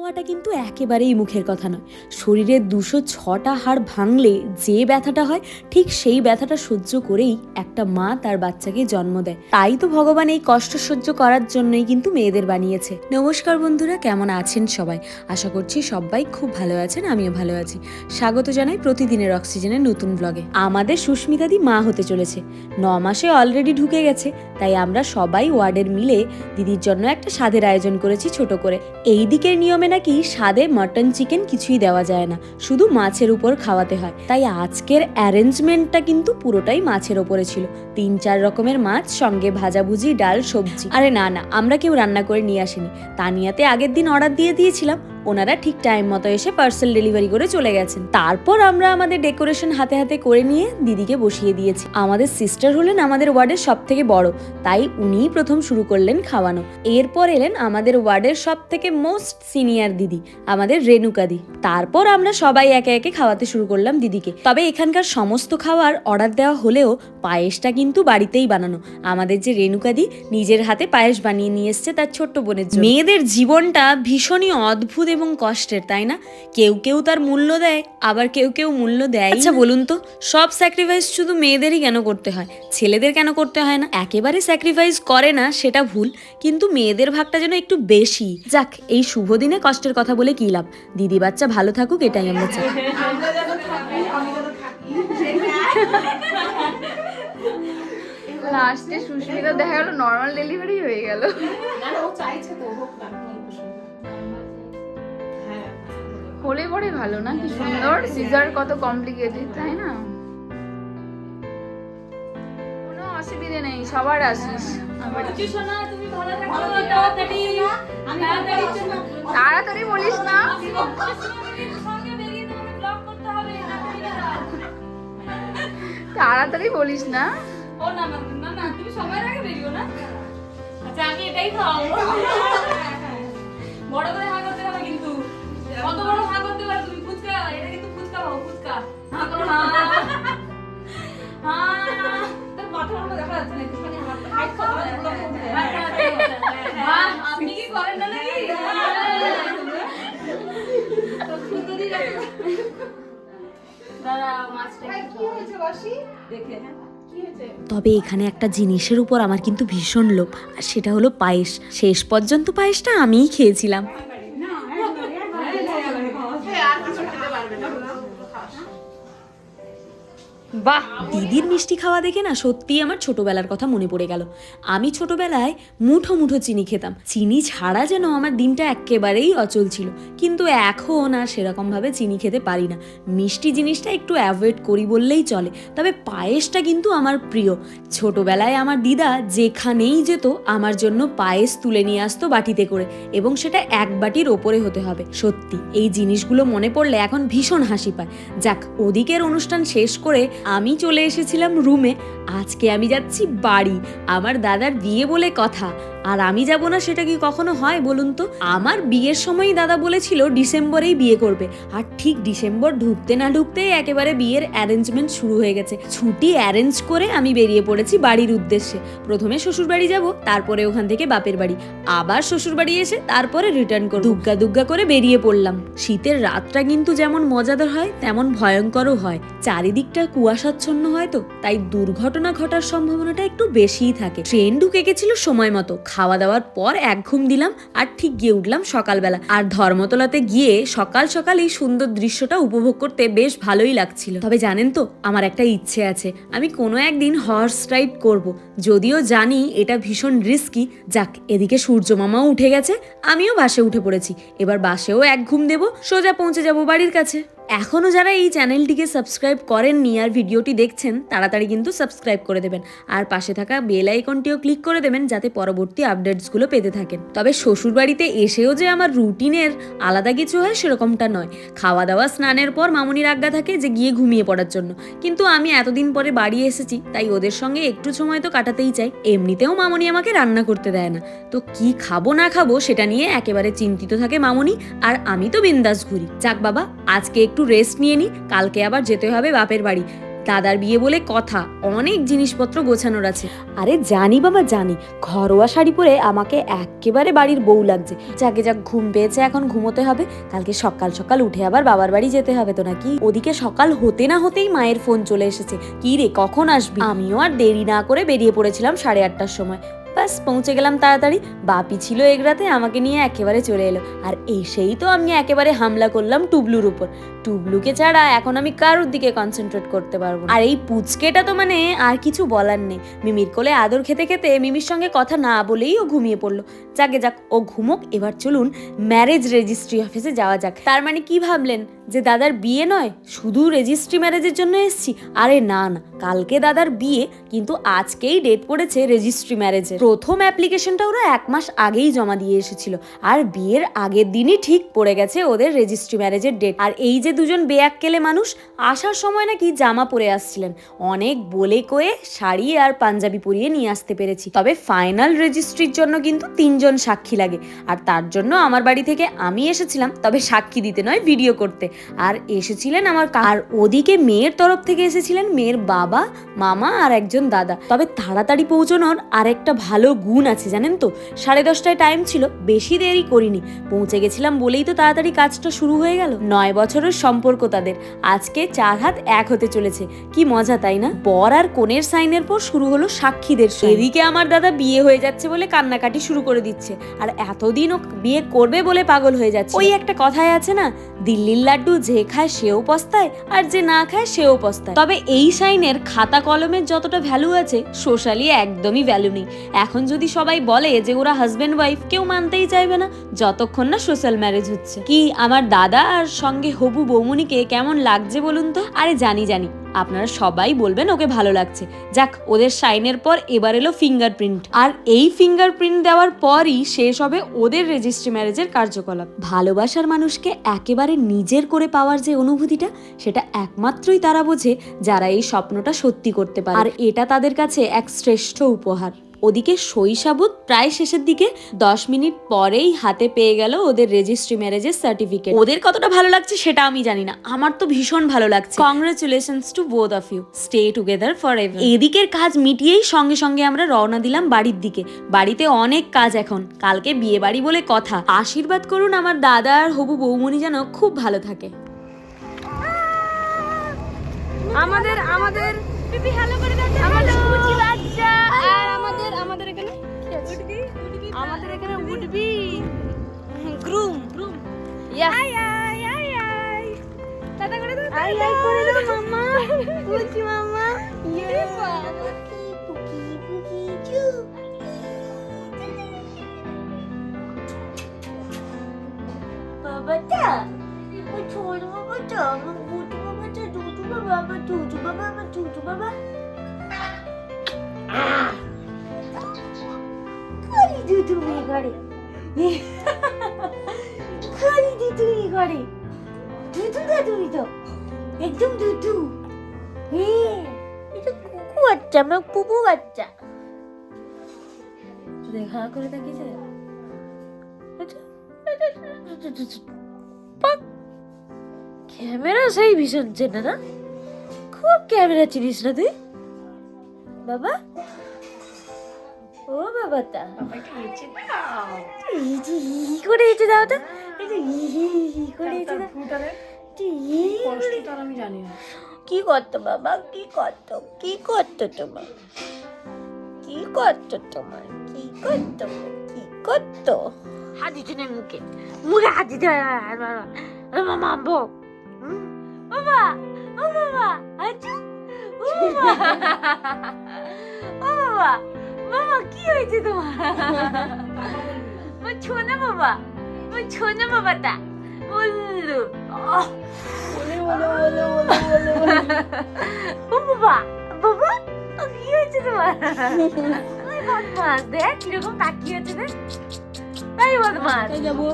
হওয়াটা কিন্তু একেবারেই মুখের কথা নয়। শরীরের 206টা হাড় ভাঙলে যে ব্যথাটা হয়, ঠিক সেই ব্যথাটা সহ্য করেই একটা মা তার বাচ্চাকে জন্ম দেয়। তাই তো ভগবান এই কষ্ট সহ্য করার জন্যই কিন্তু মেয়েদের বানিয়েছে। নমস্কার বন্ধুরা, কেমন আছেন সবাই? আশা করছি সবাই খুব ভালো আছেন, আমিও ভালো আছি। স্বাগত জানাই প্রতিদিনের অক্সিজেনের নতুন ব্লগে। আমাদের সুস্মিতাদি মা হতে চলেছে, 9 মাসে অলরেডি ঢুকে গেছে। তাই আমরা সবাই ওয়ার্ডের মিলে দিদির জন্য একটা স্বাদের আয়োজন করেছি ছোট করে। এই দিকের নিয়মে নাকি স্বাদে মাটন চিকেন কিছুই দেওয়া যায় না, শুধু মাছের উপর খাওয়াতে হয়। তাই আজকের অ্যারেঞ্জমেন্টটা কিন্তু পুরোটাই মাছের ওপরে ছিল। 3-4 রকমের মাছ, সঙ্গে ভাজাভুজি, ডাল, সবজি। আরে না না, আমরা কেউ রান্না করে নিয়ে আসিনি। তানিয়াতে আগের দিন অর্ডার দিয়ে দিয়েছিলাম, ওনারা ঠিক টাইম মতো এসে পার্সেল ডেলিভারি করে চলে গেছেন। তারপর আমরা আমাদের ডেকোরেশন হাতে হাতে করে নিয়ে দিদিকে বসিয়ে দিয়েছি। আমাদের সিস্টার হলেন আমাদের ওয়ার্ডের সব থেকে বড়, তাই উনিই প্রথম শুরু করলেন খাওয়ানো। এরপর এলেন আমাদের ওয়ার্ডের সব থেকে মোস্ট সিনিয়র দিদি, আমাদের রেণুকা দি। তারপর আমরা সবাই একে একে খাওয়াতে শুরু করলাম দিদিকে। তবে এখানকার সমস্ত খাবার অর্ডার দেওয়া হলেও পায়েসটা কিন্তু বাড়িতেই বানানো। আমাদের যে রেণুকা দি নিজের হাতে পায়েস বানিয়ে নিয়ে এসছে তার ছোট্ট বোনের জন্য। মেয়েদের জীবনটা ভীষণই অদ্ভুত এবং কষ্টের, তাই না? কেউ কেউ তার মূল্য দেয়, আবার কেউ কেউ মূল্য দেয়। আচ্ছা বলুন তো, সব স্যাক্রিফাইস শুধু মেয়েদেরই কেন করতে হয়, ছেলেদের কেন করতে হয় না? একেবারে স্যাক্রিফাইস করে না সেটা ভুল, কিন্তু মেয়েদের ভাগটা যেন একটু বেশি। যাক, এই শুভ দিনে কষ্টের কথা বলে কি লাভ? দিদি বাচ্চা ভালো থাকুক, এটাই আমরা চাই। লাস্টে সুস্মিতা দেখা গেল নর্মাল ডেলিভারি হয়ে গেল। হলে পরে ভালো না? কি সুন্দর সিজার, কত কমপ্লিকেটেড, তাই না? কোনো অসুবিধা নেই, সবার আসিস। তাড়াতাড়ি বলিস না। তাড়াতাড়ি বলিস না। ও না না না না, তুমি সবার আগে বেরিও না। আচ্ছা, আমি এটাই খাওয়াবো। বড় করে হা করতে হবে কিন্তু। কত বড় হা করতে পারো তুমি? ফুচকা, এটা কিন্তু ফুচকা খাও, ফুচকা। হা করো, হা। হা। তোর মাথার মধ্যে দেখা যাচ্ছে না, একটুখানি হাইট করো। হ্যাঁ, আপনি কি করেন না নাকি? তো সুন্দরই লাগে। দাদা, মাছটা কি হয়েছে বাসি? দেখে, হ্যাঁ। তবে এখানে একটা জিনিসের উপর আমার কিন্তু ভীষণ লোভ, আর সেটা হলো পায়েস। শেষ পর্যন্ত পায়েসটা আমিই খেয়েছিলাম। বাহ, দিদির মিষ্টি খাওয়া দেখে না সত্যিই আমার ছোটবেলার কথা মনে পড়ে গেল। আমি ছোটবেলায় মুঠো মুঠো চিনি খেতাম, চিনি ছাড়া যেন আমার দিনটা একেবারেই অচল ছিল। কিন্তু এখন আর সেরকম ভাবে চিনি খেতে পারি না, মিষ্টি জিনিসটা একটু অ্যাভয়েড করি বললেই চলে। তবে পায়েসটা কিন্তু আমার প্রিয়। ছোটবেলায় আমার দিদা যেখানেই যেত আমার জন্য পায়েস তুলে নিয়ে আসতো বাটিতে করে, এবং সেটা এক বাটির ওপরে হতে হবে। সত্যি এই জিনিসগুলো মনে পড়লে এখন ভীষণ হাসি পায়। যাক, ওদিকের অনুষ্ঠান শেষ করে আমি চলে এসেছিলাম রুমে। আজকে আমি যাচ্ছি বাড়ি, আমার দাদার বিয়ে বলে কথা। আর আমি যাব না সেটা কি কখনো হয় বলুন তো? আমার বিয়ের সময়ই দাদা বলেছিল ডিসেম্বরেই বিয়ে করবে, আর ঠিক ডিসেম্বর ঢুকতে না ঢুকতেই একেবারে বিয়ের অ্যারেঞ্জমেন্ট শুরু হয়ে গেছে। ছুটি অ্যারেঞ্জ করে আমি বেরিয়ে পড়েছি বাড়ির উদ্দেশ্যে। প্রথমে শ্বশুর বাড়ি যাব, তারপরে ওখান থেকে বাপের বাড়ি, আবার শ্বশুর বাড়ি এসে তারপরে রিটার্ন করব। দুগ্গা দুগ্গা করে বেরিয়ে পড়লাম। শীতের রাতটা কিন্তু যেমন মজাদার হয় তেমন ভয়ঙ্করও হয়। চারিদিকটা কুয়াশাচ্ছন্ন হয়, তো তাই দুর্ঘটনা ঘটার সম্ভাবনাটা একটু বেশিই থাকে। ট্রেন ঢুকে গেছিল সময় মতো, খাওয়া দাওয়ার পর এক ঘুম দিলাম, আর ঠিক গিয়ে উঠলাম সকালবেলা। আর ধর্মতলাতে গিয়ে সকাল সকাল এই সুন্দর দৃশ্যটা উপভোগ করতে বেশ ভালোই লাগছিল। তবে জানেন তো, আমার একটা ইচ্ছে আছে, আমি কোনো একদিন হর্স রাইড করব, যদিও জানি এটা ভীষণ রিস্কি। যাক, এদিকে সূর্য মামাও উঠে গেছে, আমিও বাসে উঠে পড়েছি। এবার বাসেও এক ঘুম দেব, সোজা পৌঁছে যাব বাড়ির কাছে। এখনও যারা এই চ্যানেলটিকে সাবস্ক্রাইব করেননি আর ভিডিওটি দেখছেন, তাড়াতাড়ি কিন্তু সাবস্ক্রাইব করে দেবেন, আর পাশে থাকা বেল আইকনটিও ক্লিক করে দেবেন যাতে পরবর্তী আপডেটসগুলো পেতে থাকেন। তবে শ্বশুরবাড়িতে এসেও যে আমার রুটিনের আলাদা কিছু হয় সেরকমটা নয়। খাওয়া দাওয়া স্নানের পর মামুনির আজ্ঞা থাকে যে গিয়ে ঘুমিয়ে পড়ার জন্য, কিন্তু আমি এতদিন পরে বাড়ি এসেছি, তাই ওদের সঙ্গে একটু সময় তো কাটাতেই চাই। এমনিতেও মামুনি আমাকে রান্না করতে দেয় না, তো কি খাবো না খাবো সেটা নিয়ে একেবারে চিন্তিত থাকে মামুনি, আর আমি তো বিন্দাস ঘুরি। যাক বাবা, আজকে একটু রেস্ট নিয়ে নি, কালকে আবার যেতে হবে বাপের বাড়ি। দাদার বিয়ে বলে কথা, অনেক জিনিসপত্র গোছানোর আছে। আরে জানি বাবা জানি, ঘরোয়া শাড়ি পরে আমাকে একেবারে বাড়ির বউ লাগছে। যাকে যাক ঘুম পেয়েছে, এখন ঘুমোতে হবে, কালকে সকাল সকাল উঠে আবার বাবার বাড়ি যেতে হবে তো নাকি। ওদিকে সকাল হতে না হতেই মায়ের ফোন চলে এসেছে, কি রে কখন আসবি? আমিও আর দেরি না করে বেরিয়ে পড়েছিলাম 8:30টার সময়। ব্যাস পৌঁছে গেলাম তাড়াতাড়ি। বাপি ছিল এগরাতে, আমাকে নিয়ে একেবারে চলে এলো। আর এসেই তো আমি একেবারে হামলা করলাম টুবলুর উপর। টুবলুকে ছাড়া এখন আমি কারোর দিকে কনসেন্ট্রেট করতে পারবো না। আর এই পুচকেটা তো মানে আর কিছু বলার নেই। মিমির কোলে আদর খেতে খেতে মিমির সঙ্গে কথা না বলেই ও ঘুমিয়ে পড়লো। যাকে যাক, ও ঘুমোক। এবার চলুন ম্যারেজ রেজিস্ট্রি অফিসে যাওয়া যাক। তার মানে কি ভাবলেন যে দাদার বিয়ে নয়, শুধু রেজিস্ট্রি ম্যারেজের জন্য এসেছি? আরে না না, কালকে দাদার বিয়ে, কিন্তু আজকেই ডেট পড়েছে রেজিস্ট্রি ম্যারেজের। প্রথম অ্যাপ্লিকেশনটা ওরা 1 মাস আগেই জমা দিয়ে এসেছিল, আর বিয়ের আগের দিনই ঠিক পড়ে গেছে ওদের রেজিস্ট্রি ম্যারেজের ডেট। আর এই যে দুজন বেয়াক্কেলে মানুষ আসার সময় নাকি জামা পরে আসছিলেন, অনেক বলে কয়ে শাড়ি আর পাঞ্জাবি পরিয়ে নিয়ে আসতে পেরেছি। তবে ফাইনাল রেজিস্ট্রির জন্য কিন্তু 3 জন সাক্ষী লাগে, আর তার জন্য আমার বাড়ি থেকে আমি এসেছিলাম, তবে সাক্ষী দিতে নয়, ভিডিও করতে। আর এসেছিলেন আমার আর ওদিকে মেয়ের তরফ থেকে এসেছিলেন মেয়ের বাবা, মামা আর একজন দাদা। তবে তাড়াতাড়ি পৌঁছানোর আরেকটা ভালো গুণ আছে জানেন তো, 10:30টায় টাইম ছিল, বেশি দেরি করিনি, পৌঁছে গেছিলাম বলেই তো তাড়াতাড়ি কাজটা শুরু হয়ে গেল। 9 বছরের সম্পর্ক তাদের, আজকে 4 হাত 1 হতে চলেছে। কি মজা তাই না? বর আর কনের সাইনের পর শুরু হলো সাক্ষীদের। এদিকে আমার দাদা বিয়ে হয়ে যাচ্ছে বলে কান্নাকাটি শুরু করে দিচ্ছে, আর এতদিন ও বিয়ে করবে বলে পাগল হয়ে যাচ্ছে। ওই একটা কথাই আছে না, দিল্লির লাড্ডু যে খায় সেও পস্তায়, আর যে না খায় সেও পস্তায়। তবে এই সাইনের খাতা কলমের যতটা ভ্যালু আছে, সোশ্যালি একদমই ভ্যালু নেই। এখন যদি সবাই বলে যে ওরা হাজবেন্ড ওয়াইফ, কেউ মানতেই চাইবে না যতক্ষণ না সোশ্যাল ম্যারেজ হচ্ছে। কি আমার দাদা আর সঙ্গে হবু বৌমনিকে কেমন লাগছে বলুন তো? আরে জানি জানি আপনারা সবাই বলবেন ওকে ভালো লাগছে। যাক, ওদের সাইনের পর এবার এলো ফিঙ্গারপ্রিন্ট, আর এই ফিঙ্গারপ্রিন্ট দেওয়ার পরই শেষ হবে ওদের রেজিস্ট্রি ম্যারেজের কার্যকলাপ। ভালোবাসার মানুষকে একেবারে নিজের করে পাওয়ার যে অনুভূতিটা, সেটা একমাত্রই তারা বোঝে যারা এই স্বপ্নটা সত্যি করতে পারে, আর এটা তাদের কাছে এক শ্রেষ্ঠ উপহার। ওদিকে শৈশাবুত প্রায় শেষের দিকে, 10 মিনিট পরেই হাতে পেয়ে গেল ওদের রেজিস্ট্রি ম্যারেজের সার্টিফিকেট। ওদের কতটা ভালো লাগছে সেটা আমি জানি না, আমার তো ভীষণ ভালো লাগছে। Congratulations to both of you, stay together forever. এদিকের কাজ মিটিয়েই সঙ্গে সঙ্গে আমরা রওনা দিলাম বাড়ির দিকে। বাড়িতে অনেক কাজ এখন, কালকে বিয়ে বাড়ি বলে কথা। আশীর্বাদ করুন আমার দাদা আর হবু বৌমনি যেন খুব ভালো থাকে। আমাদের পিপি হ্যালো করে দাও। আমাদের কুচি বাচ্চা, আর আমাদের এখানে কি আছে? আমাদের এখানে উডবি গ্রুম ইয়েস। আই দাদা করে দাও, আই করে দাও মাম্মা, কুচি মাম্মা। ইয়ে বাবা, পুকি চু। বাবাটা ওই ছোট বাবাটা, আমার বুটু বাবাটা, দুটু বাবা, টুটু বাবা, আমার টুটু বাবা। খালি দুটু মেয়ে ঘরে, খালি দুটু মেয়ে ঘরে, দুটু না তুমি তো একদম দুটু। এটা কুকু বাচ্চা, আমার পুপু বাচ্চা। দেখা করে দেখিয়েছে ক্যামেরা সেই ভীষণ চেনে না, খুব ক্যামেরা চিনিস না তুই বাবা। ও বাবাটা হি করে হেঁটে দাও তো, হি করে হেঁটে দাও। আমি জানি না কি করতো বাবা, কি করতো তোমার, কি করতো হাত দিত না মুখে হাত দিতে মামা বাবা, ও বাবা, আচ্ছা ও বাবা, বাবা কি হয়েছে তোমার? ছোনা বাবা, ছোনা বাবাটা বললো ও বাবা, বাবা কি হয়েছে তোমার? বদমাস দেখ কিরকম তাকিয়ে আছে, দেখ তাই বদমাস। যাবো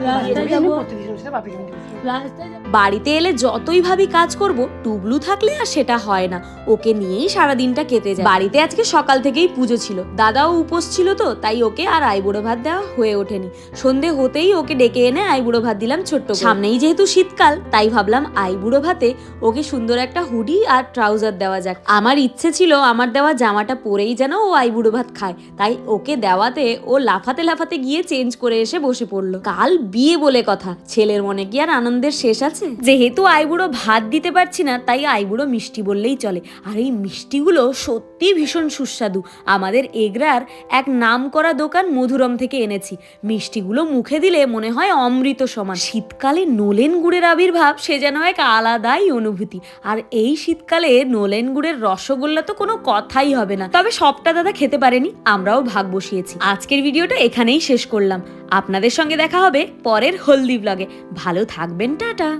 রাস্তায় যাবো, বসে বাপিকে নিয়ে রাস্তায় বাড়িতে এলে যতই ভাবি কাজ করব, টুবলু থাকলে আর সেটা হয় না। ওকে নিয়েই সারাদিনটা কেটে যায়। বাড়িতে আজকে সকাল থেকেই পুজো ছিল, দাদাও উপোস ছিল তো, তাই ওকে আর আইবুড়ো ভাত দেওয়া হয়ে ওঠেনি। সন্ধে হতেই ওকে ডেকে এনে আইবুড়ো ভাত দিলাম ছোট্ট করে। সামনেই যেহেতু শীতকাল, তাই ভাবলাম আইবুড়ো ভাতে ওকে সুন্দর একটা হুডি আর ট্রাউজার দেওয়া যাক। আমার ইচ্ছে ছিল আমার দেওয়া জামাটা পরেই যেন ও আইবুড়ো ভাত খায়, তাই ওকে দেওয়াতে ও লাফাতে লাফাতে গিয়ে চেঞ্জ করে এসে বসে পড়লো। কাল বিয়ে বলে কথা, ছেলের মনে কি আর আনন্দের শেষ আছে? যেহেতু আইবুড়ো ভাত দিতে পারছি না, তাই আইবুড়ো মিষ্টি বললেই চলে। আর এই মিষ্টিগুলো সত্যি ভীষণ সুস্বাদু। আমাদের এগরার এক নামকরা দোকান মধুরম থেকে এনেছি। মিষ্টিগুলো মুখে দিলে মনে হয় অমৃত সমান। শীতকালে নলেন গুড়ের আবির্ভাব, সে যেন এক আলাদাই অনুভূতি। আর এই শীতকালে নলেন গুড়ের রসগোল্লা তো কোনো কথাই হবে না। তবে সবটা দাদা খেতে পারেনি, আমরাও ভাগ বসিয়েছি। আজকের ভিডিওটা এখানেই শেষ করলাম। আপনাদের সঙ্গে দেখা হবে পরের হলদি ব্লগে। ভালো থাকবেন, টাটা।